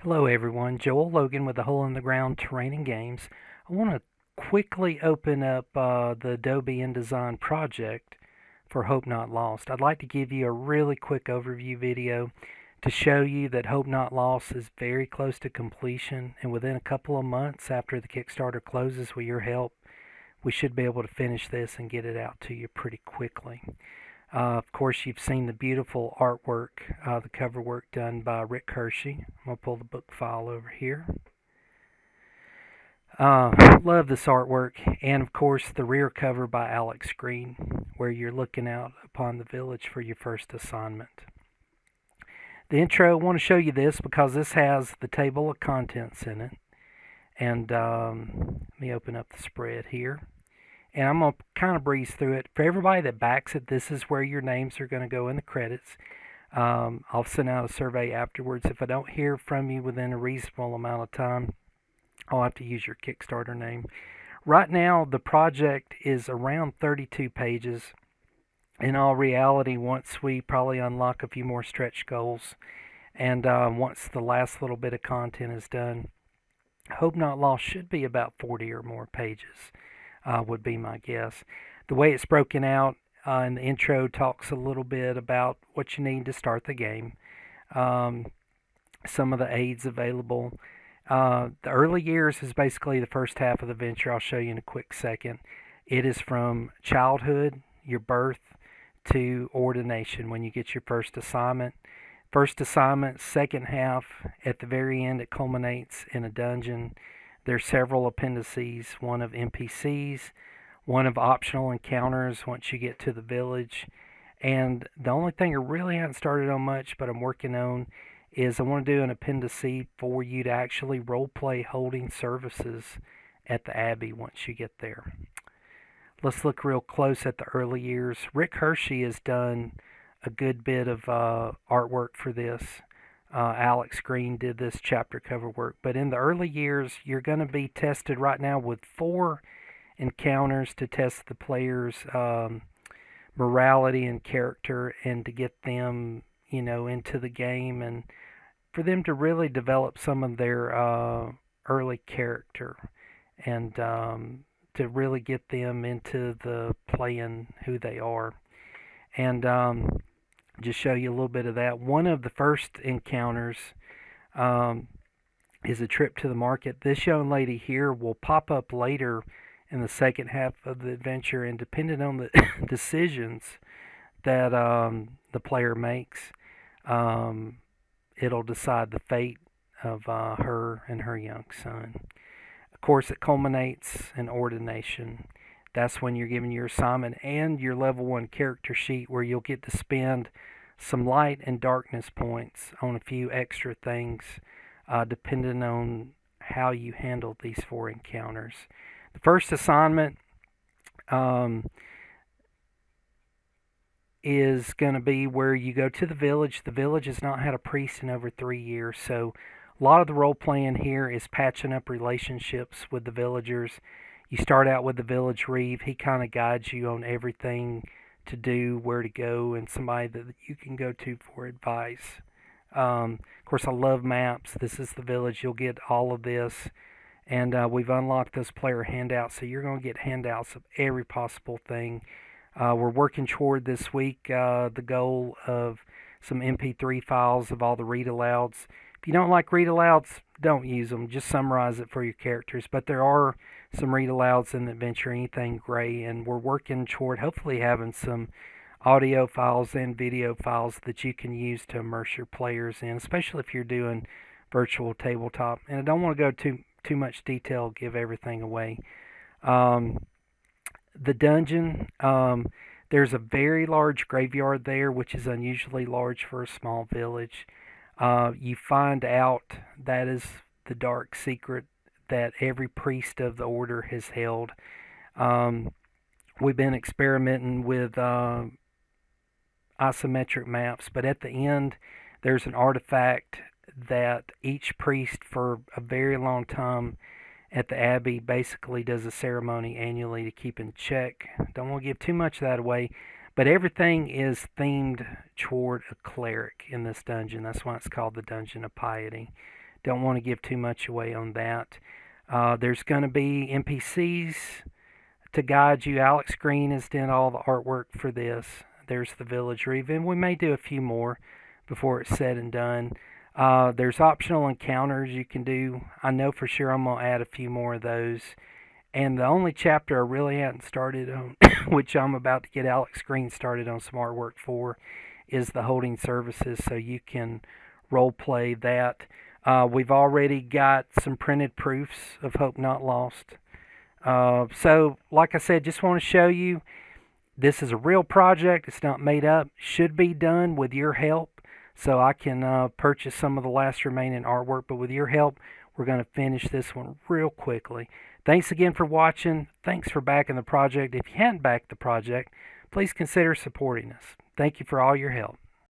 Hello everyone, Joel Logan with the Hole in the Ground Terrain and Games. I want to quickly open up the Adobe InDesign project for Hope Not Lost. I'd like to give you a really quick overview video to show you that Hope Not Lost is very close to completion, and within a couple of months after the Kickstarter closes with your help, we should be able to finish this and get it out to you pretty quickly. Of course, you've seen the beautiful artwork, the cover work done by Rick Hershey. I'm going to pull the book file over here. Love this artwork, and of course the rear cover by Alex Green, where you're looking out upon the village for your first assignment. The intro, I want to show you this because this has the table of contents in it. And let me open up the spread here. And I'm going to kind of breeze through it. For everybody that backs it, this is where your names are going to go in the credits. I'll send out a survey afterwards. If I don't hear from you within a reasonable amount of time, I'll have to use your Kickstarter name. Right now, the project is around 32 pages. In all reality, once we probably unlock a few more stretch goals, and once the last little bit of content is done, Hope Not Lost should be about 40 or more pages. Would be my guess. The way it's broken out in the intro talks a little bit about what you need to start the game, some of the aids available. The early years is basically the first half of the venture. I'll show you in a quick second. It is from childhood, your birth, to ordination when you get your first assignment. First assignment, second half, at the very end it culminates in a dungeon. There's several appendices, one of NPCs, one of optional encounters once you get to the village. And the only thing I really haven't started on much, but I'm working on, is I want to do an appendix for you to actually roleplay holding services at the Abbey once you get there. Let's look real close at the early years. Rick Hershey has done a good bit of artwork for this. Alex Green did this chapter cover work. But in the early years, you're going to be tested right now with 4 encounters to test the player's morality and character, and to get them, into the game, and for them to really develop some of their early character, and to really get them into the playing who they are. And just show you a little bit of that. One of the first encounters is a trip to the market. This young lady here will pop up later in the second half of the adventure, and depending on the decisions that the player makes, it'll decide the fate of her and her young son. Of course, it culminates in ordination. That's when you're given your assignment and your level 1 character sheet, where you'll get to spend some light and darkness points on a few extra things, depending on how you handle these 4 encounters. The first assignment is going to be where you go to the village. The village has not had a priest in over 3 years, so a lot of the role playing here is patching up relationships with the villagers. You start out with the village reeve. He kind of guides you on everything to do, where to go, and somebody that you can go to for advice. Of course, I love maps. This is the village. You'll get all of this. And we've unlocked those player handouts, so you're going to get handouts of every possible thing. We're working toward this week the goal of some MP3 files of all the read-alouds. If you don't like read-alouds, don't use them. Just summarize it for your characters. But there are some read-alouds in the adventure, anything gray, and we're working toward hopefully having some audio files and video files that you can use to immerse your players in, especially if you're doing virtual tabletop. And I don't want to go too much detail, give everything away. The dungeon, there's a very large graveyard there, which is unusually large for a small village. You find out that is the dark secret that every priest of the order has held. We've been experimenting with isometric maps, but at the end there's an artifact that each priest for a very long time at the Abbey basically does a ceremony annually to keep in check. Don't want to give too much of that away, but everything is themed toward a cleric in this dungeon. That's why it's called the Dungeon of Piety. Don't want to give too much away on that. There's going to be NPCs to guide you. Alex Green has done all the artwork for this. There's the village even. We may do a few more before it's said and done. There's optional encounters you can do. I know for sure I'm going to add a few more of those. And the only chapter I really hadn't started on, which I'm about to get Alex Green started on some artwork for, is the holding services, so you can role play that. We've already got some printed proofs of Hope Not Lost. So, like I said, just want to show you this is a real project. It's not made up. Should be done with your help, so I can purchase some of the last remaining artwork. But with your help, we're going to finish this one real quickly. Thanks again for watching. Thanks for backing the project. If you hadn't backed the project, please consider supporting us. Thank you for all your help.